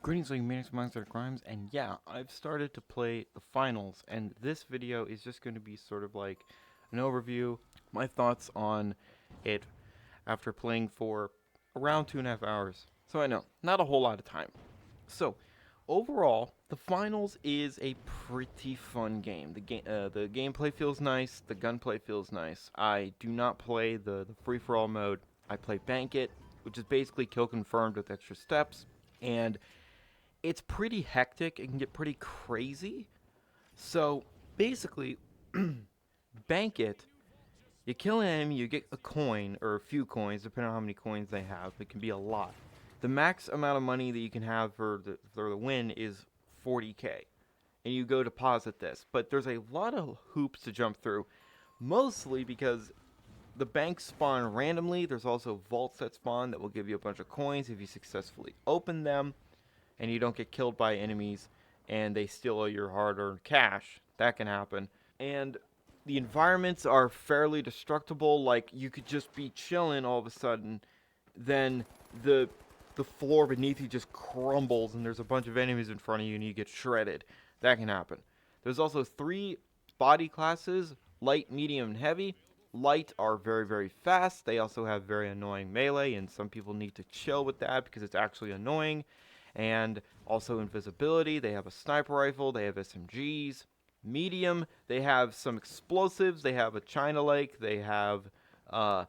Greetings, like Maniacs, Monsters, and Crimes, and yeah, I've started to play the finals, and this video is just going to be sort of like an overview, my thoughts on it after playing for around 2.5 hours. So I know, not a whole lot of time. So, overall, the finals is a pretty fun game. The gameplay feels nice, the gunplay feels nice. I do not play the free-for-all mode. I play Bank It, which is basically kill confirmed with extra steps, and it's pretty hectic. It can get pretty crazy. So basically, bank it. You kill an enemy, you get a coin or a few coins, depending on how many coins they have. It can be a lot. The max amount of money that you can have for the win is 40K, and you go deposit this. But there's a lot of hoops to jump through, mostly because the banks spawn randomly. There's also vaults that spawn that will give you a bunch of coins if you successfully open them and you don't get killed by enemies and they steal all your hard-earned cash. That can happen. And the environments are fairly destructible. Like, you could just be chilling all of a sudden, then the floor beneath you just crumbles and there's a bunch of enemies in front of you and you get shredded. That can happen. There's also 3 body classes: light, medium, and heavy. Light are very, very fast. They also have very annoying melee, and some people need to chill with that because it's actually annoying. And also invisibility. They have a sniper rifle. They have SMGs. Medium, they have some explosives. They have a China Lake. They have a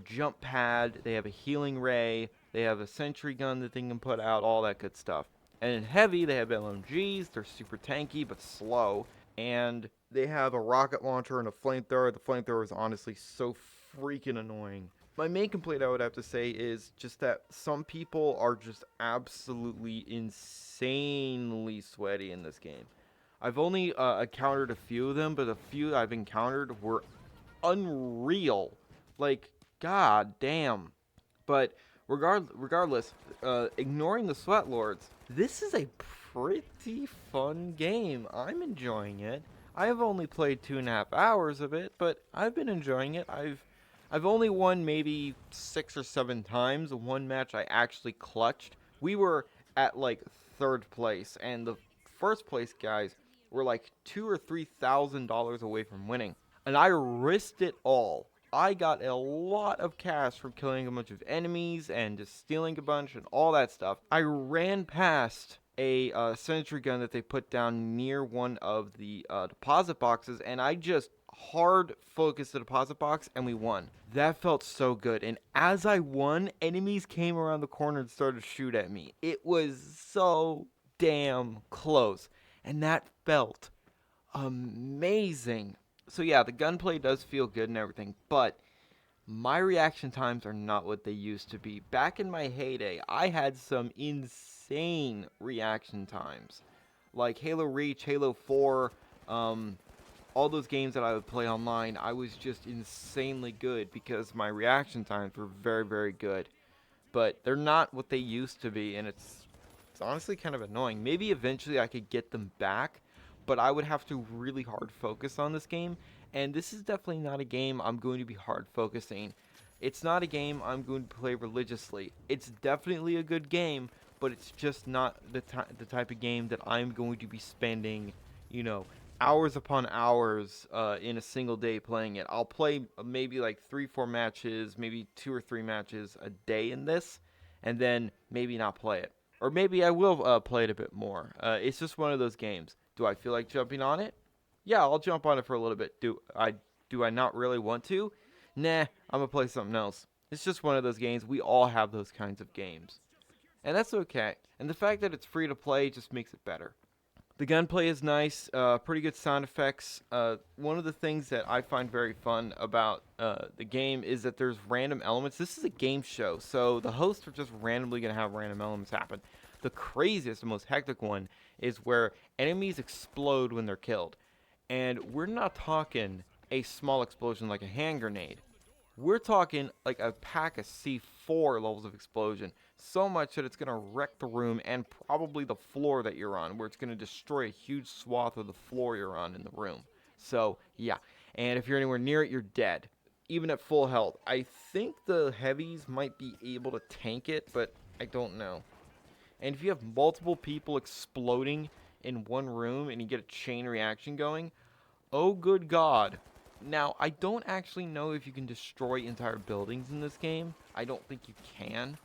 jump pad. They have a healing ray. They have a sentry gun that they can put out. All that good stuff. And in heavy, they have LMGs. They're super tanky but slow. And they have a rocket launcher and a flamethrower. The flamethrower is honestly so freaking annoying. My main complaint I would have to say is just that some people are just absolutely insanely sweaty in this game. I've only encountered a few of them, but the few I've encountered were unreal. Like, god damn. But regardless, ignoring the sweat lords, this is a pretty fun game. I'm enjoying it. I've only played 2.5 hours of it, but I've been enjoying it. I've only won maybe 6 or 7 times. One match I actually clutched. We were at like third place, and the first place guys were like $2,000 or $3,000 away from winning, and I risked it all. I got a lot of cash from killing a bunch of enemies and just stealing a bunch and all that stuff. I ran past a sentry gun that they put down near one of the deposit boxes, and I just hard focused the deposit box, and we won. That felt so good. And as I won, enemies came around the corner and started to shoot at me. It was so damn close, and that felt amazing. So yeah, the gunplay does feel good and everything, but my reaction times are not what they used to be. Back in my heyday, I had some insane reaction times. Like Halo Reach, Halo 4, all those games that I would play online, I was just insanely good because my reaction times were very, very good. But they're not what they used to be, and it's honestly kind of annoying. Maybe eventually I could get them back, but I would have to really hard focus on this game, and this is definitely not a game I'm going to be hard focusing. It's not a game I'm going to play religiously. It's definitely a good game, but it's just not the type of game that I'm going to be spending, you know, hours upon hours in a single day playing it. I'll play maybe like 3, 4 matches, maybe 2 or 3 matches a day in this, and then maybe not play it. Or maybe I will play it a bit more. It's just one of those games. Do I feel like jumping on it? Yeah, I'll jump on it for a little bit. Do I not really want to? Nah, I'm gonna play something else. It's just one of those games. We all have those kinds of games, and that's okay. And the fact that it's free to play just makes it better. The gunplay is nice, pretty good sound effects. One of the things that I find very fun about the game is that there's random elements. This is a game show, so the hosts are just randomly going to have random elements happen. The craziest and most hectic one is where enemies explode when they're killed. And we're not talking a small explosion like a hand grenade. We're talking like a pack of C4 levels of explosion. So much that it's going to wreck the room and probably the floor that you're on, where it's going to destroy a huge swath of the floor you're on in the room. So, yeah. And if you're anywhere near it, you're dead. Even at full health. I think the heavies might be able to tank it, but I don't know. And if you have multiple people exploding in one room and you get a chain reaction going, oh good god. Now, I don't actually know if you can destroy entire buildings in this game. I don't think you can.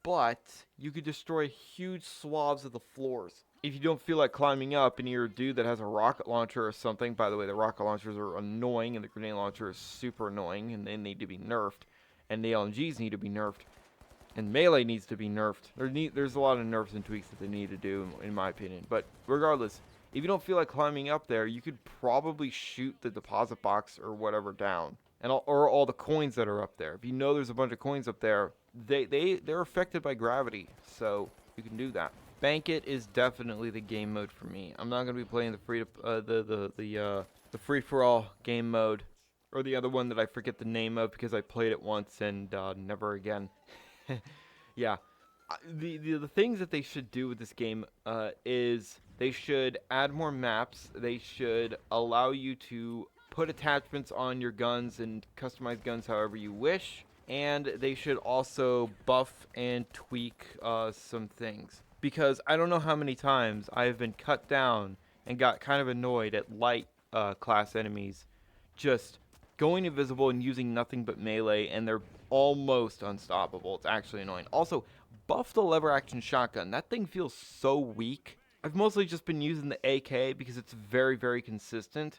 But you could destroy huge swaths of the floors. If you don't feel like climbing up and you're a dude that has a rocket launcher or something, by the way, the rocket launchers are annoying and the grenade launcher is super annoying and they need to be nerfed. And the LMGs need to be nerfed. And melee needs to be nerfed. There's a lot of nerfs and tweaks that they need to do, in my opinion. But regardless, if you don't feel like climbing up there, you could probably shoot the deposit box or whatever down. Or all the coins that are up there. If you know there's a bunch of coins up there, they're affected by gravity, so you can do that. Bank It is definitely the game mode for me. I'm not gonna be playing the free for all game mode, or the other one that I forget the name of because I played it once and never again. Yeah, the things that they should do with this game is they should add more maps. They should allow you to put attachments on your guns and customize guns however you wish. And they should also buff and tweak some things. Because I don't know how many times I've been cut down and got kind of annoyed at light class enemies just going invisible and using nothing but melee, and they're almost unstoppable. It's actually annoying. Also, buff the lever action shotgun. That thing feels so weak. I've mostly just been using the AK because it's very, very consistent.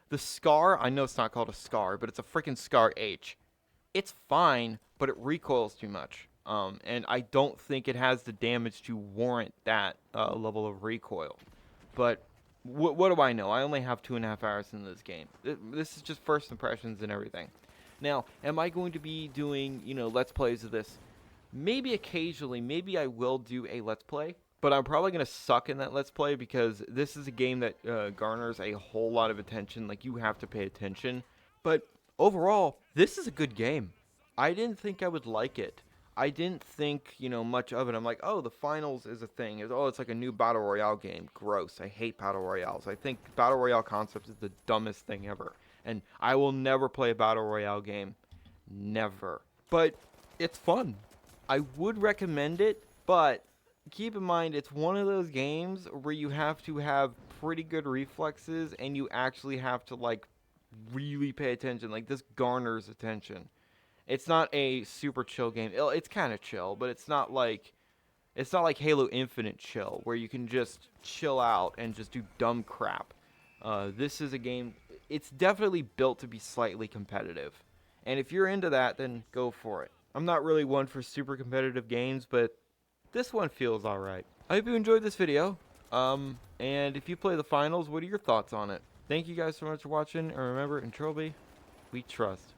The SCAR, I know it's not called a SCAR, but it's a freaking SCAR H. It's fine, but it recoils too much. And I don't think it has the damage to warrant that level of recoil. But what do I know? I only have 2.5 hours in this game. This is just first impressions and everything. Now, am I going to be doing, Let's Plays of this? Maybe occasionally. Maybe I will do a Let's Play. But I'm probably going to suck in that Let's Play because this is a game that garners a whole lot of attention. Like, you have to pay attention. But overall, this is a good game. I didn't think I would like it. I didn't think, much of it. I'm like, oh, the finals is a thing. It's like a new Battle Royale game. Gross. I hate Battle Royales. I think Battle Royale concept is the dumbest thing ever. And I will never play a Battle Royale game. Never. But it's fun. I would recommend it, but keep in mind, it's one of those games where you have to have pretty good reflexes and you actually have to, really pay attention. Like, this garners attention. It's not a super chill game. It's kind of chill, but it's not like Halo Infinite chill, where you can just chill out and just do dumb crap. This is a game, it's definitely built to be slightly competitive. And if you're into that, then go for it. I'm not really one for super competitive games, but this one feels alright. I hope you enjoyed this video. And if you play the finals, what are your thoughts on it? Thank you guys so much for watching, and remember, in Trilby, we trust.